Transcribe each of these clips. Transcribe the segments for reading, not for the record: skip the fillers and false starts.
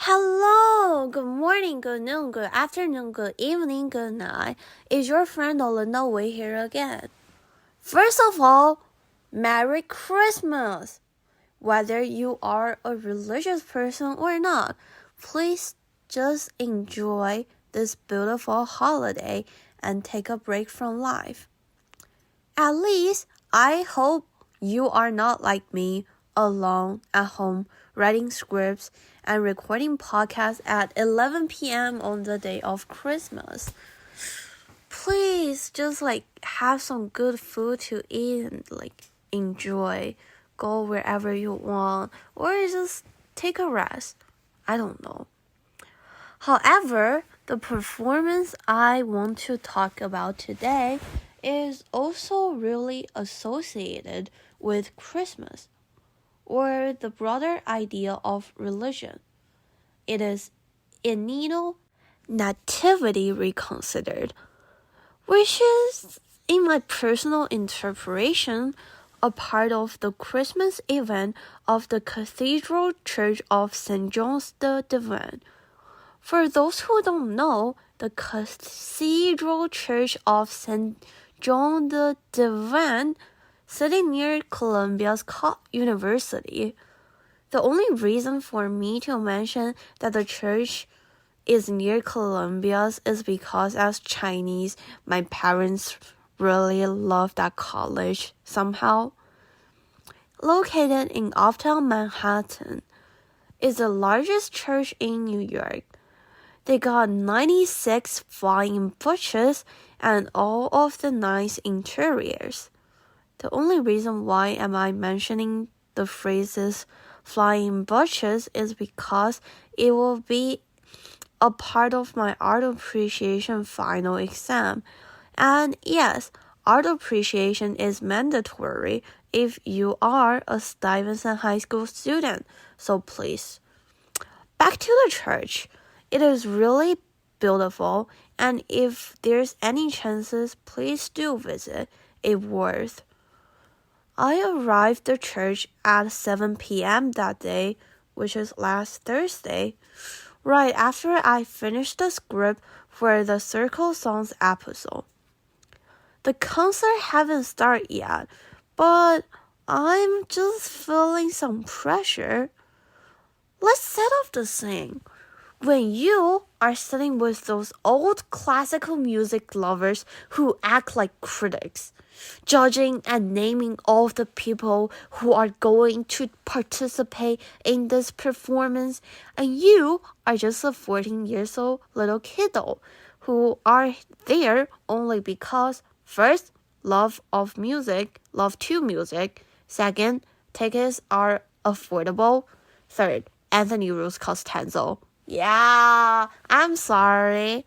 Hello, good morning, good noon, good afternoon, good evening, good night. It's your friend Olinda Wei here again. First of all, Merry Christmas! Whether you are a religious person or not, please just enjoy this beautiful holiday and take a break from life. At least, I hope you are not like me, alone at home, writing scripts and recording podcasts at 11 p.m. on the day of Christmas. Please just have some good food to eat and enjoy. Go wherever you want or just take a rest. I don't know. However, the performance I want to talk about today is also really associated with Christmas or the broader idea of religion. It is Niño, Nativity Reconsidered, which is, in my personal interpretation, a part of the Christmas event of the Cathedral Church of St. John's the Divine. For those who don't know, the Cathedral Church of St. John the Divine, sitting near Columbia's University. The only reason for me to mention that the church is near Columbia's is because as Chinese, my parents really love that college somehow. Located in Uptown Manhattan, is the largest church in New York. They got 96 flying bushes and all of the nice interiors. The only reason why am I mentioning the phrases flying bushes is because it will be a part of my art appreciation final exam. And yes, art appreciation is mandatory if you are a Stuyvesant High School student. So please, back to the church. It is really beautiful, and if there's any chances, please do visit. It's worth. I arrived at the church at 7 p.m. that day, which is last Thursday, right after I finished the script for the Circle Songs episode. The concert haven't started yet, but I'm just feeling some pressure. Let's set up the scene. When you are sitting with those old classical music lovers who act like critics, judging and naming all the people who are going to participate in this performance, and you are just a 14 years old little kiddo who are there only because, first, love to music, second, tickets are affordable, third, Anthony Roth Costanzo. Yeah, I'm sorry.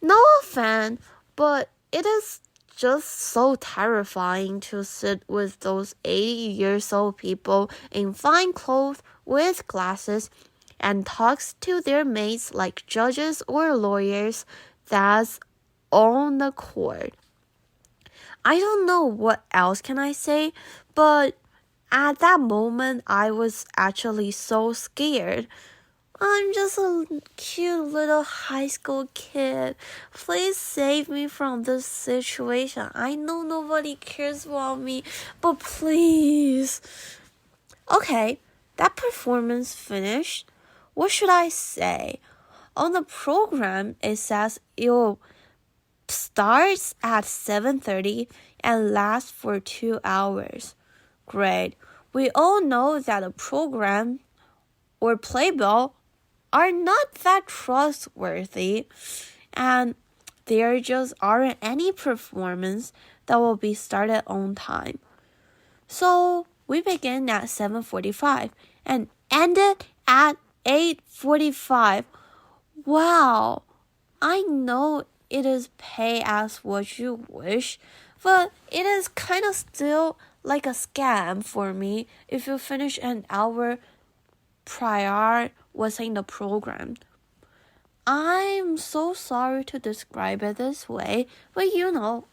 No offense, but it is just so terrifying to sit with those 80 years old people in fine clothes with glasses and talks to their mates like judges or lawyers that's on the court. I don't know what else can I say, but at that moment I was actually so scared. I'm just a cute little high school kid. Please save me from this situation. I know nobody cares about me, but please. Okay, that performance finished. What should I say? On the program, it says it starts at 7:30 and lasts for 2 hours. Great. We all know that a program or playbill are not that trustworthy, and there just aren't any performance that will be started on time. So we began at 7:45 and ended at 8:45. Wow, I know it is pay as what you wish, but it is kind of still like a scam for me if you finish an hour prior was in the program. I'm so sorry to describe it this way, but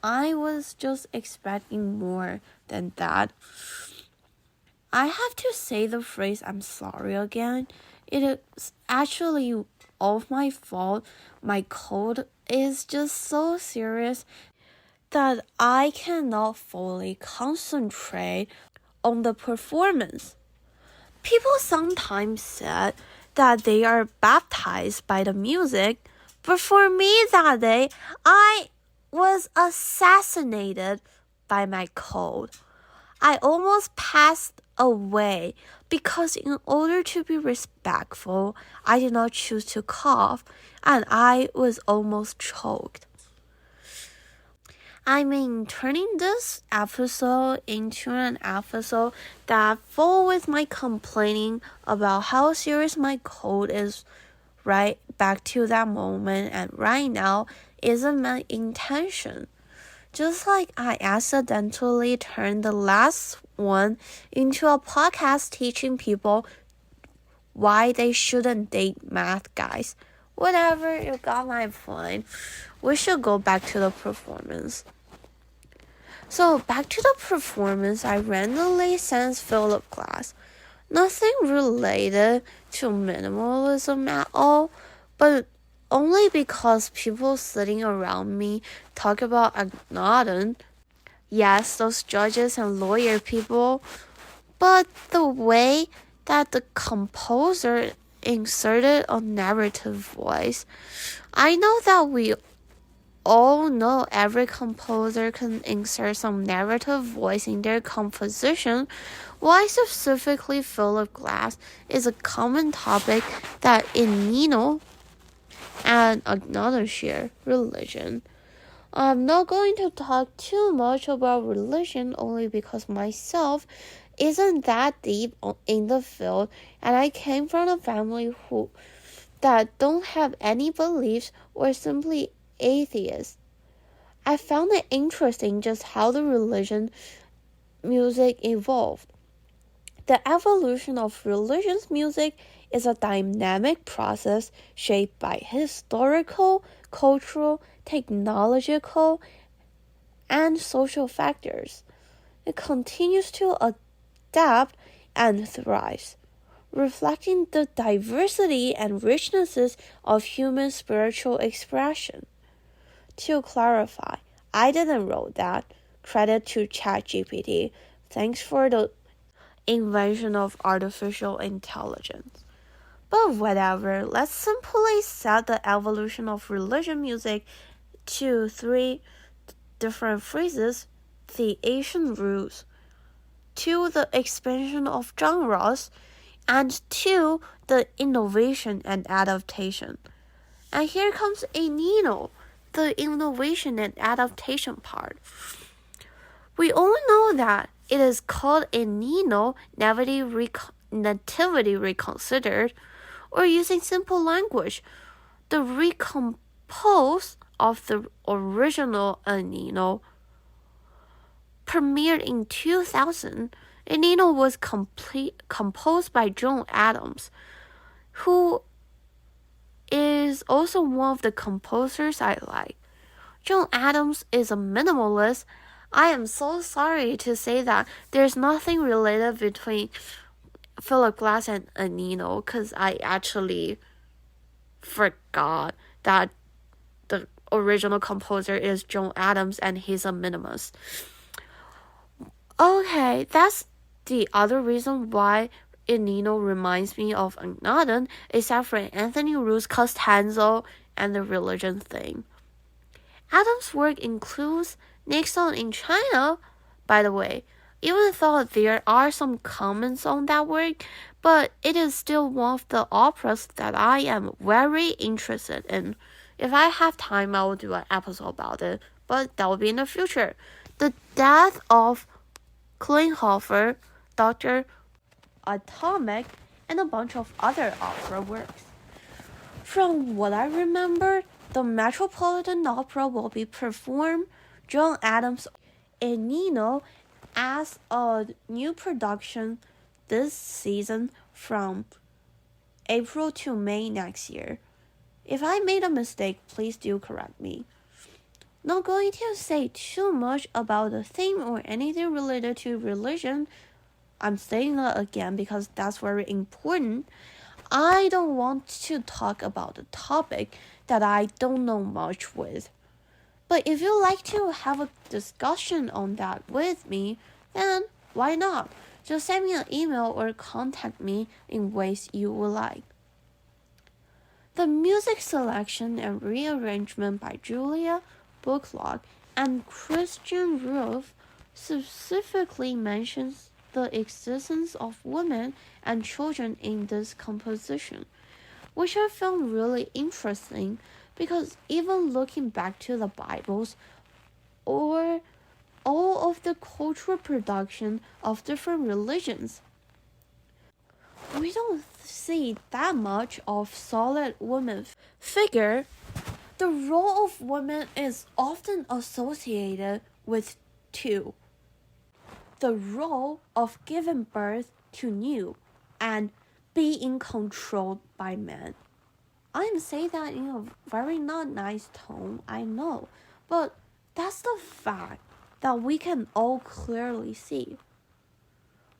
I was just expecting more than that. I have to say the phrase I'm sorry again. It is actually all my fault. My cold is just so serious that I cannot fully concentrate on the performance. People sometimes said that they are baptized by the music, but for me that day, I was assassinated by my cold. I almost passed away because in order to be respectful, I did not choose to cough, and I was almost choked. I mean, turning this episode into an episode that full with my complaining about how serious my cold is right back to that moment and right now isn't my intention. Just like I accidentally turned the last one into a podcast teaching people why they shouldn't date math guys. Whatever, you got my point. We should go back to the performance. So back to the performance, I randomly sensed Philip Glass. Nothing related to minimalism at all, but only because people sitting around me talk about Akhenaten. Yes, those judges and lawyer people, but the way that the composer inserted a narrative voice. I know that we all know every composer can insert some narrative voice in their composition. Why specifically Philip Glass is a common topic that in Niño and Akhenaten share religion. I'm not going to talk too much about religion only because myself isn't that deep in the field and I came from a family that don't have any beliefs or simply atheists. I found it interesting just how the religion music evolved. The evolution of religious music is a dynamic process shaped by historical, cultural, technological, and social factors. It continues to adapt and thrives, reflecting the diversity and richnesses of human spiritual expression. To clarify, I didn't wrote that. Credit to ChatGPT. Thanks for the invention of artificial intelligence. But whatever, let's simply set the evolution of religion music to 3 different phases: the ancient roots, 2 the expansion of genres, and 2 the innovation and adaptation. And here comes a Niño, the innovation and adaptation part. We all know that it is called a Niño Nativity Reconsidered, or using simple language, the recompose of the original Niño. Premiered in 2000, Niño was composed by John Adams, who is also one of the composers I like. John Adams is a minimalist. I am so sorry to say that there's nothing related between Philip Glass and Niño, because I actually forgot that the original composer is John Adams and he's a minimalist. Okay, that's the other reason why Niño reminds me of Akhenaten, except for Anthony Roth Costanzo and the religion thing. Adams' work includes Nixon in China, by the way, even though there are some comments on that work, but it is still one of the operas that I am very interested in. If I have time, I will do an episode about it, but that will be in the future. The Death of Klinghoffer, Dr. Atomic, and a bunch of other opera works. From what I remember, the Metropolitan Opera will be performed John Adams and Niño as a new production this season from April to May next year. If I made a mistake, please do correct me. Not going to say too much about the theme or anything related to religion. I'm saying that again because that's very important. I don't want to talk about a topic that I don't know much with. But if you like to have a discussion on that with me, then why not? Just send me an email or contact me in ways you would like. The music selection and rearrangement by Julia Booklock and Christian Ruth specifically mentions the existence of women and children in this composition, which I found really interesting because even looking back to the Bibles or all of the cultural production of different religions, we don't see that much of solid women figure. The role of women is often associated with two: the role of giving birth to new and being controlled by men. I'm saying that in a very not nice tone, I know, but that's the fact that we can all clearly see.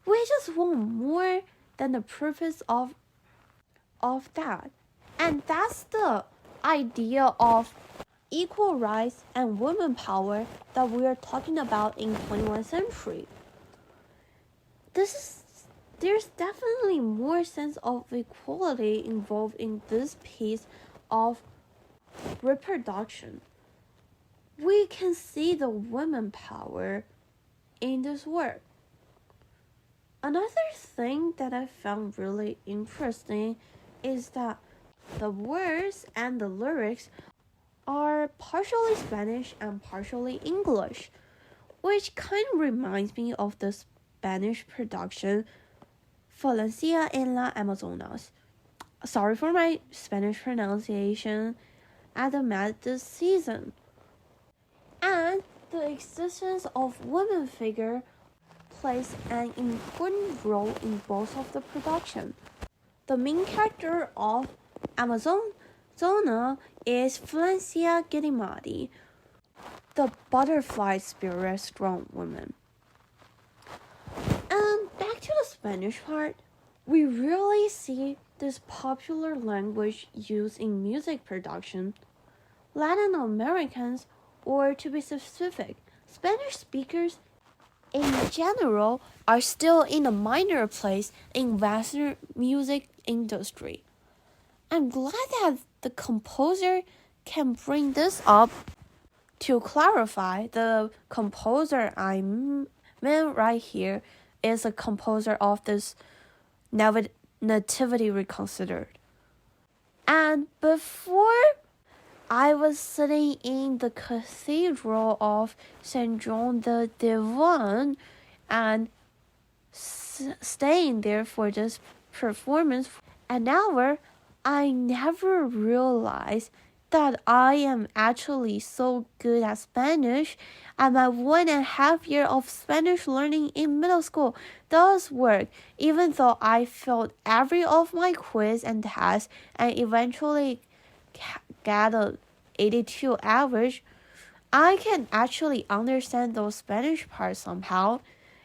We just want more than the purpose of that. And that's the idea of equal rights and women power that we are talking about in 21st century. There's definitely more sense of equality involved in this piece of reproduction. We can see the women power in this work. Another thing that I found really interesting is that the words and the lyrics are partially Spanish and partially English, which kind of reminds me of the Spanish production Valencia en la Amazonas. Sorry for my Spanish pronunciation at the Met this season. And the existence of women figure plays an important role in both of the production. The main character of Amazona is Valencia Gedimadi, the butterfly spirit strong woman. And back to the Spanish part, we really see this popular language used in music production. Latin Americans, or to be specific, Spanish speakers in general, are still in a minor place in Western music industry. I'm glad that the composer can bring this up. To clarify, the composer I meant right here is a composer of this Nativity Reconsidered. And before I was sitting in the cathedral of St. John the Divine and staying there for this performance for an hour, I never realized that I am actually so good at Spanish, and my 1.5 years of Spanish learning in middle school does work, even though I failed every of my quiz and tests and eventually got a 82 average. I can actually understand those Spanish parts somehow.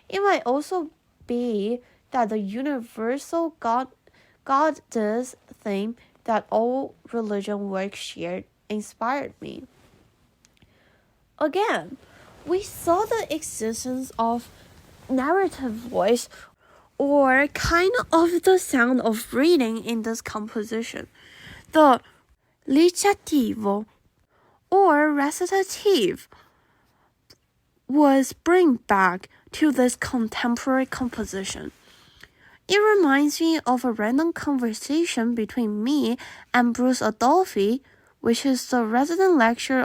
It might also be that the universal goddess theme that all religion work shared inspired me. Again, we saw the existence of narrative voice, or kind of the sound of reading in this composition. The recitativo, or recitative, was brought back to this contemporary composition. It reminds me of a random conversation between me and Bruce Adolphi, which is the resident lecturer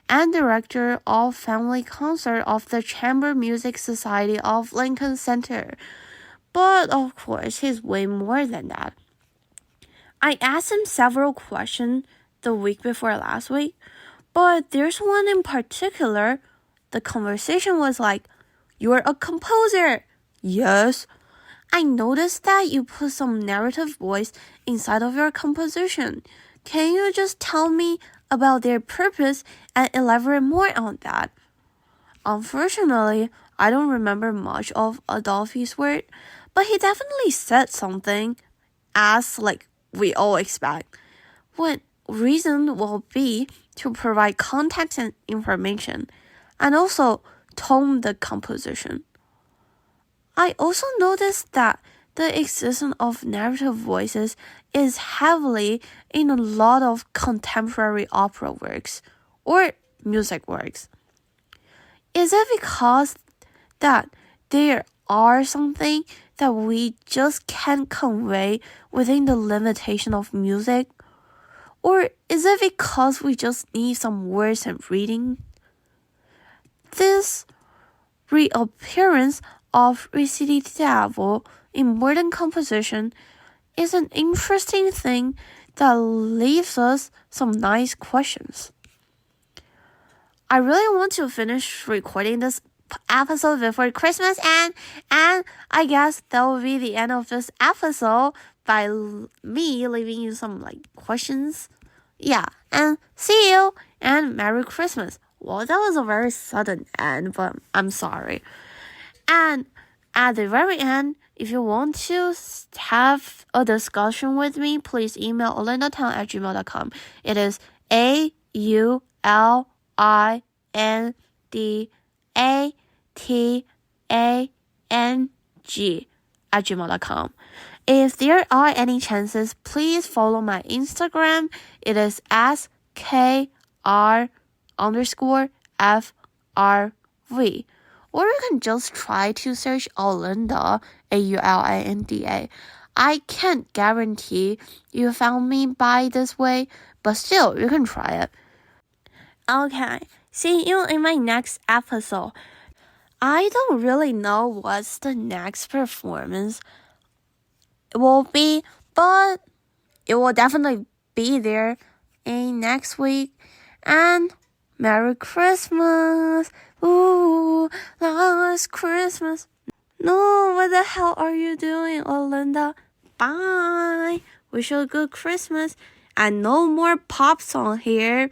and director of Family Concert of the Chamber Music Society of Lincoln Center. But of course, he's way more than that. I asked him several questions the week before last week, but there's one in particular. The conversation was like, "You're a composer." "Yes." "I noticed that you put some narrative voice inside of your composition. Can you just tell me about their purpose and elaborate more on that?" Unfortunately, I don't remember much of Adolphi's word, but he definitely said something as like we all expect. One reason will be to provide context and information, and also tone the composition. I also noticed that the existence of narrative voices is heavily in a lot of contemporary opera works or music works. Is it because that there are something that we just can't convey within the limitation of music? Or is it because we just need some words and reading? This reappearance of recitativo in modern composition is an interesting thing that leaves us some nice questions. I really want to finish recording this episode before Christmas, and I guess that will be the end of this episode by me leaving you some questions. Yeah, and see you and Merry Christmas. Well, that was a very sudden end, but I'm sorry. And at the very end, if you want to have a discussion with me, please email olindatang@gmail.com. It is aulindatang@gmail.com. If there are any chances, please follow my Instagram. It is skr_FRV. Or you can just try to search Aulinda, Aulinda. I can't guarantee you found me by this way, but still, you can try it. Okay, see you in my next episode. I don't really know what's the next performance will be, but it will definitely be there in next week. And Merry Christmas! Ooh, last Christmas. No, what the hell are you doing, Olinda? Bye! Wish you a good Christmas. And no more pop song here.